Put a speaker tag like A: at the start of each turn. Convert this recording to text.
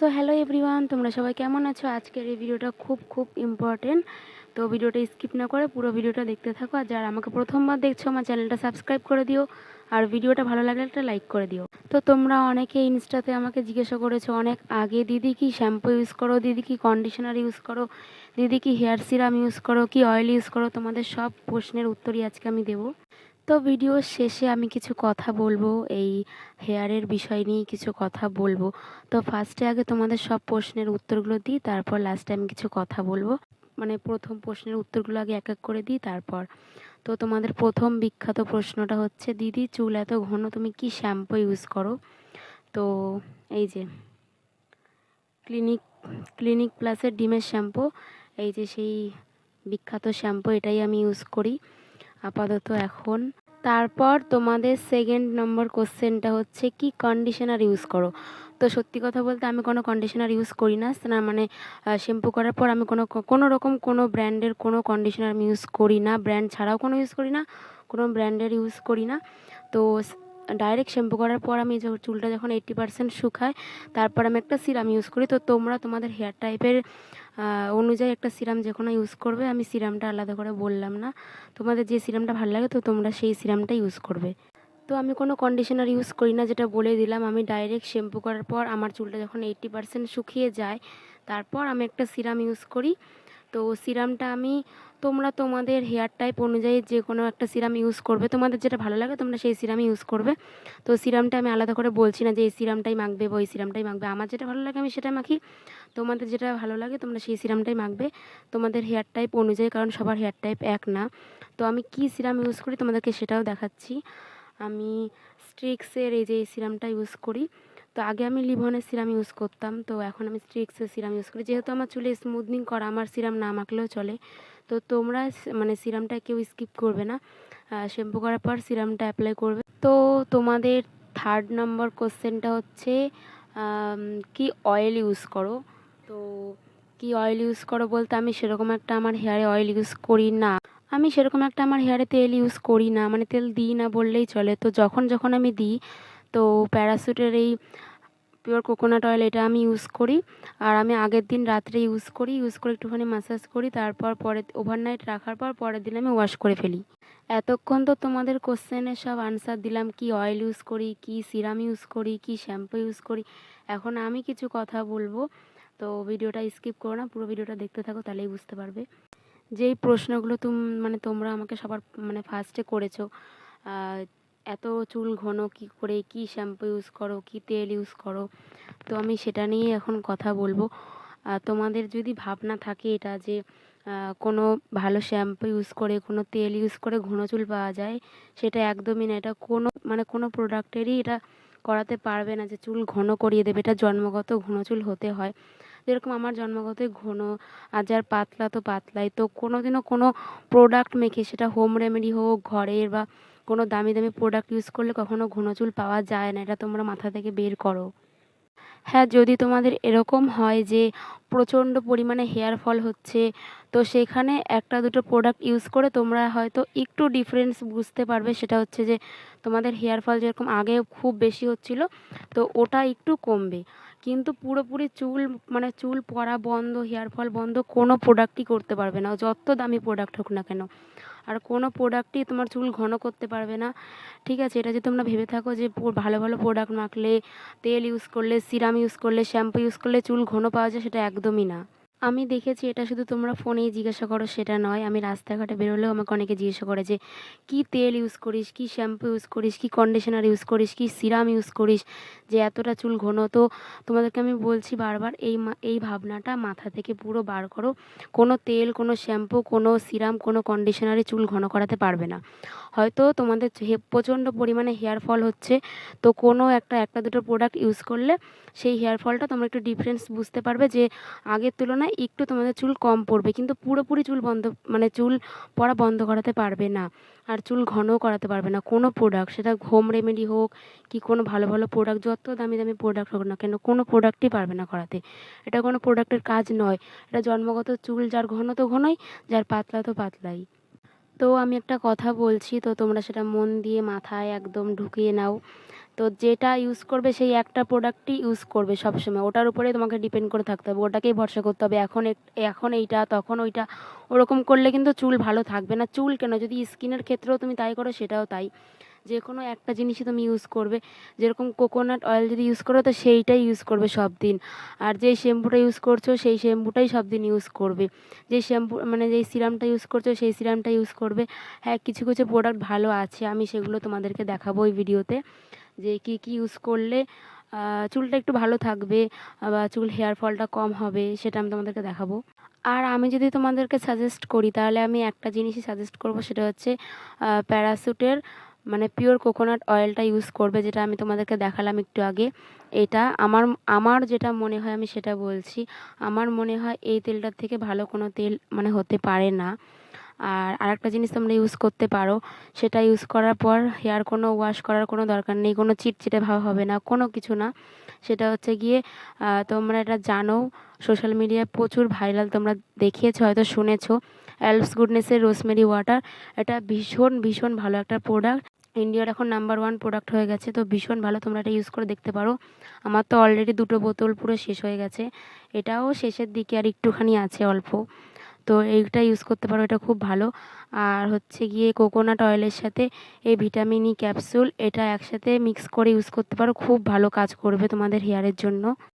A: So hello everyone, তোমরা সবাই কেমন আছো? আজকের এই ভিডিওটা খুব ইম্পর্টেন্ট। তো ভিডিওটা স্কিপ না করে পুরো ভিডিওটা দেখতে থাকো। আর যারা আমাকে প্রথমবার দেখছো, আমার চ্যানেলটা সাবস্ক্রাইব করে দিও, আর ভিডিওটা ভালো লাগলে একটা লাইক করে দিও। তো তোমরা অনেকে ইনস্টাতে আমাকে জিজ্ঞাসা করেছো অনেক আগে, দিদি কি শ্যাম্পু ইউজ করো, দিদি কি কন্ডিশনার ইউজ করো, দিদি কি হেয়ার সিরাম ইউজ করো, কি অয়েল ইউজ করো। তোমাদের সব প্রশ্নের উত্তরই আজকে আমি দেবো। তো ভিডিওর শেষে আমি কিছু কথা বলবো, এই হেয়ারের বিষয় নিয়ে কিছু কথা বলবো। তো ফার্স্টে আগে তোমাদের সব প্রশ্নের উত্তরগুলো দিই, তারপর লাস্টে আমি কিছু কথা বলবো। মানে প্রথম প্রশ্নের উত্তরগুলো আগে এক এক করে দিই তারপর। তো তোমাদের প্রথম বিখ্যাত প্রশ্নটা হচ্ছে, দিদি চুল এত ঘন তুমি কি শ্যাম্পু ইউজ করো? তো এই যে ক্লিনিক ক্লিনিক প্লাসের ডিমের শ্যাম্পু, এই যে সেই বিখ্যাত শ্যাম্পু, এটাই আমি ইউজ করি আপাতত এখন। তারপর তোমাদের সেকেন্ড নম্বর কোশ্চেনটা হচ্ছে, কি কন্ডিশনার ইউজ করো? তো সত্যি কথা বলতে আমি কোনো কন্ডিশনার ইউজ করি না। না মানে শ্যাম্পু করার পর আমি কোনো রকম কোনো ব্র্যান্ডের কোনো কন্ডিশনার আমি ইউজ করি না, ব্র্যান্ড ছাড়াও কোনো ইউজ করি না, কোনো ব্র্যান্ডের ইউজ করি না। তো ডাইরেক্ট শ্যাম্পু করার পর আমি চুলটা যখন 80% শুকায়, তারপর আমি একটা সিরাম ইউজ করি। তো তোমরা তোমাদের হেয়ার টাইপের অনুযায়ী একটা সিরাম যে কোনো ইউজ করবে। আমি সিরামটা আলাদা করে বললাম না, তোমাদের যে সিরামটা ভালো লাগে তো তোমরা সেই সিরামটা ইউজ করবে। তো আমি কোনো কন্ডিশনার ইউজ করি না, যেটা বলে দিলাম। আমি ডাইরেক্ট শ্যাম্পু করার পর আমার চুলটা যখন 80% শুকিয়ে যায়, তারপর আমি একটা সিরাম ইউজ করি। তো সিরামটা আমি, তোমরা তোমাদের হেয়ার টাইপ অনুযায়ী যে কোনো একটা সিরাম ইউজ করবে, তোমাদের যেটা ভালো লাগে তোমরা সেই সিরামই ইউজ করবে। তো সিরামটা আমি আলাদা করে বলছি না যে এই সিরামটাই মাখবে বা ওই সিরামটাই মাখবে, আমার যেটা ভালো লাগে আমি সেটা মাখি। তোমাদের যেটা ভালো লাগে তোমরা সেই সিরামটাই মাখবে তোমাদের হেয়ার টাইপ অনুযায়ী, কারণ সবার হেয়ার টাইপ এক না। তো আমি কি সিরাম ইউজ করি তোমাদেরকে সেটাও দেখাচ্ছি। আমি স্ট্রিক্সের এই যে এই সিরামটা ইউজ করি। তো আগে আমি লিভনের সিরাম ইউজ করতাম, তো এখন আমি স্ট্রিক্সের সিরাম ইউজ করি, যেহেতু আমার চুলে স্মুথনিং করা, আমার সিরাম না মাখলেও চলে। তো তোমরা মানে সিরামটা কেউ স্কিপ করবে না, শ্যাম্পু করার পর সিরামটা অ্যাপ্লাই করবে। তো তোমাদের থার্ড নম্বর কোশ্চেনটা হচ্ছে, কি অয়েল ইউজ করো? তো কি অয়েল ইউজ করো বলতে, আমি সেরকম একটা আমার হেয়ারে অয়েল ইউজ করি না। আমি সেরকম একটা আমার হেয়ারে তেল ইউজ করি না, মানে তেল দিই না বললেই চলে। তো যখন আমি দিই, তো প্যারাশুটের এই পিওর কোকোনাট অয়েল এটা আমি ইউজ করি। আর আমি আগের দিন রাত্রে ইউজ করে একটুখানি ম্যাসাজ করি, তারপর ওভারনাইট রাখার পর পরের দিন আমি ওয়াশ করে ফেলি। এতক্ষণ তো তোমাদের কোশ্চেনের সব আনসার দিলাম, কি অয়েল ইউজ করি, কি সিরাম ইউজ করি, কি শ্যাম্পু ইউজ করি। এখন আমি কিছু কথা বলবো, তো ভিডিওটা স্কিপ করো না, পুরো ভিডিওটা দেখতে থাকো, তাহলেই বুঝতে পারবে। যেই প্রশ্নগুলো মানে তোমরা আমাকে সবার মানে ফার্স্টে করেছো, এত চুল ঘন কী করে, কি শ্যাম্পু ইউজ করো, কি তেল ইউজ করো, তো আমি সেটা নিয়ে এখন কথা বলবো। তোমাদের যদি ভাবনা থাকে এটা যে কোনো ভালো শ্যাম্পু ইউজ করে, কোনো তেল ইউজ করে ঘন চুল পাওয়া যায়, সেটা একদমই না। এটা কোনো প্রোডাক্টেরই এটা করাতে পারবে না যে চুল ঘন করিয়ে দেবে। এটা জন্মগত ঘন চুল হতে হয়, যেরকম আমার জন্মগতই ঘন, আর যার পাতলা তো পাতলাই। তো কোনোদিনও কোনো প্রোডাক্ট মেখে, সেটা হোম রেমেডি হোক ঘরের বা কোনো দামি দামি প্রোডাক্ট ইউজ করলে কখনো ঘন চুল পাওয়া যায় না, এটা তোমরা মাথা থেকে বের করো। হ্যাঁ, যদি তোমাদের এরকম হয় যে প্রচণ্ড পরিমাণে হেয়ার ফল হচ্ছে, তো সেখানে একটা দুটো প্রোডাক্ট ইউজ করে তোমরা হয়তো একটু ডিফারেন্স বুঝতে পারবে। সেটা হচ্ছে যে তোমাদের হেয়ার ফল যেরকম আগে খুব বেশি হচ্ছিল, তো ওটা একটু কমবে। কিন্তু পুরোপুরি মানে চুল পড়া বন্ধ, হেয়ার ফল বন্ধ কোনো প্রোডাক্টই করতে পারবে না, যত দামি প্রোডাক্ট হোক না কেন। আর কোনো প্রোডাক্টই তোমার চুল ঘন করতে পারবে না, ঠিক আছে? এটা যে তোমরা ভেবে থাকো যে ভালো ভালো প্রোডাক্ট মাখলে, তেল ইউজ করলে, সিরাম ইউজ করলে, শ্যাম্পু ইউজ করলে চুল ঘন পাওয়া যায়, সেটা একদমই না। আমি দেখেছি এটা শুধু তোমরা ফোনেই জিজ্ঞাসা করো সেটা নয়, আমি রাস্তাঘাটে বেরোলেও আমাকে অনেকে জিজ্ঞাসা করে যে কী তেল ইউজ করিস, কী শ্যাম্পু ইউজ করিস, কী কন্ডিশনার ইউজ করিস, কী সিরাম ইউজ করিস, যে এতটা চুল ঘন। তো তোমাদেরকে আমি বলছি বারবার, এই ভাবনাটা মাথা থেকে পুরো বার করো। কোনো তেল, কোনো শ্যাম্পু, কোনো সিরাম, কোনো কন্ডিশনারে চুল ঘন করাতে পারবে না। হয়তো তোমাদের প্রচণ্ড পরিমাণে হেয়ার ফল হচ্ছে, তো কোনো একটা দুটো প্রোডাক্ট ইউজ করলে সেই হেয়ার ফলটা তোমরা একটু ডিফারেন্স বুঝতে পারবে, যে আগের তুলনায় একটু তোমাদের চুল কম পড়বে, কিন্তু পুরোপুরি চুল বন্ধ, মানে চুল পড়া বন্ধ করাতে পারবে না। আর চুল ঘনও করাতে পারবে না কোনো প্রোডাক্ট, সেটা হোম রেমেডি হোক কি কোনো ভালো ভালো প্রোডাক্ট, যত দামি দামি প্রোডাক্ট হোক না কেন, কোনো প্রোডাক্টই পারবে না করাতে। এটা কোনো প্রোডাক্টের কাজ নয়, এটা জন্মগত চুল যার ঘন তো ঘনই, যার পাতলা তো পাতলাই। তো আমি একটা কথা বলছি, তো তোমরা সেটা মন দিয়ে মাথায় একদম ঢুকিয়ে নাও। তো যেটা ইউজ করবে সেই একটা প্রোডাক্টই ইউজ করবে সবসময়, ওটার উপরে তোমাকে ডিপেন্ড করে থাকতে হবে, ওটাকেই ভরসা করতে হবে। এখন এইটা তখন ওইটা ওরকম করলে কিন্তু চুল ভালো থাকবে না। চুল কেন, যদি স্কিনের ক্ষেত্রেও তুমি তাই করো সেটাও তাই। যে কোনো একটা জিনিসই তুমি ইউজ করবে, যেরকম কোকোনাট অয়েল যদি ইউজ করো তো সেইটাই ইউজ করবে সব দিন। আর যেই শ্যাম্পুটা ইউজ করছো সেই শ্যাম্পুটাই সব দিন ইউজ করবে। যেই শ্যাম্পু মানে যেই সিরামটা ইউজ করছো সেই সিরামটা ইউজ করবে। হ্যাঁ, কিছু কিছু প্রোডাক্ট ভালো আছে, আমি সেগুলো তোমাদেরকে দেখাবো এই ভিডিওতে, যে কী কী ইউজ করলে চুলটা একটু ভালো থাকবে বা চুল হেয়ার ফলটা কম হবে, সেটা আমি তোমাদেরকে দেখাবো। আর আমি যদি তোমাদেরকে সাজেস্ট করি তাহলে আমি একটা জিনিসই সাজেস্ট করব, সেটা হচ্ছে প্যারাশুটের মানে পিওর কোকোনাট অয়েলটা ইউজ করবে, যেটা আমি তোমাদেরকে দেখালাম একটু আগে। এটা আমার আমার যেটা মনে হয় আমি সেটা বলছি। আমার মনে হয় এই তেলটার থেকে ভালো কোনো তেল মানে হতে পারে না। আর আরেকটা জিনিস তোমরা ইউজ করতে পারো, সেটা ইউজ করার পর হেয়ার কোনো ওয়াশ করার কোনো দরকার নেই, কোনো চিটচিটে ভাব হবে না, কোনো কিছু না। সেটা হচ্ছে গিয়ে তোমরা এটা জানো, সোশ্যাল মিডিয়ায় প্রচুর ভাইরাল, তোমরা দেখিয়েছো হয়তো শুনেছো, এলভস গুডনেসের রোজমেরি ওয়াটার। এটা ভীষণ ভীষণ ভালো একটা প্রোডাক্ট, ইন্ডিয়ার এখন নাম্বার 1 প্রোডাক্ট হয়ে গেছে। তো ভীষণ ভালো, তোমরা এটা ইউজ করে দেখতে পারো। আমার তো অলরেডি 2টো বোতল পুরো শেষ হয়ে গেছে, এটাও শেষের দিকে আর একটুখানি আছে অল্প। তো এইটা ইউজ করতে পারো, এটা খুব ভালো। আর হচ্ছে গিয়ে কোকোনাট অয়েলের সাথে এই ভিটামিন ই ক্যাপসুল, এটা একসাথে মিক্স করে ইউজ করতে পারো, খুব ভালো কাজ করবে তোমাদের হেয়ারের জন্য।